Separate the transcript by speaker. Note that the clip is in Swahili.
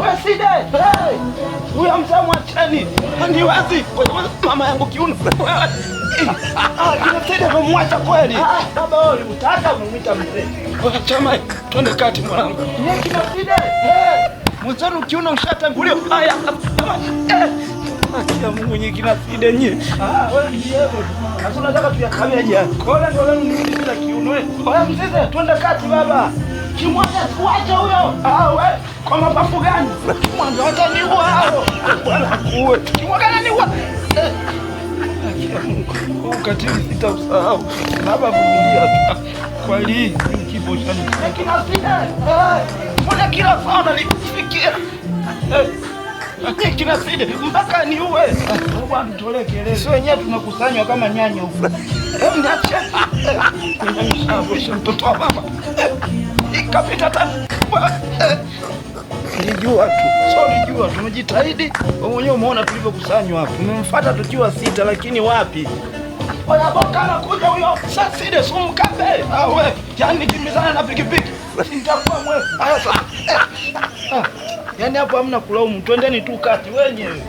Speaker 1: wewe Side. Huyo mzee mwacheni. Ni wazi. Mama yangu kiuno. Kina Side umemwacha kweli? Baba wewe unataka umemwita mzee. Chama twende kati mwanangu. Ni kina Side. Mwanzo kiuno ushatangulia. Haya. Akia Mungu nyinyi kina Side nyinyi. Wewe ndiye. Sasa unataka tuyakameje? Kola ndio leo ni bila kiuno wewe. Oya mzee twende kati baba. Kimwacha kuacha huyo. Wewe kwa mapafu gani? Kimwacha hata ni wao. Bwana kuwe. Kimwacha ni wao. Akia Mungu. Ukatili sitausahau. Baba vumilia tu. Kwa hili kipo shani. Kina Side. Mbona kila saa unanifikia? Kina Side mpaka ni uwe. Bwana mtolee kelele. Sio wenyewe tunakusanywa kama nyanya huko. Niache. Nimeshawisha mtoto wa mama. Ikapita tatu. Nilijua tu. Nilijua tumejitahidi. Wewe mwenyewe umeona tulivyokusanywa hapa. Tumemfuata tukiwa 6 lakini wapi? Oya boka anakuja huyo. Sasa Side sumkabe. Wewe yani kimbizana na pikipiki. Nitakuwa mwe. Haya sasa. Yaani hapo hamna kulaumu. Twendeni tu kati wenyewe.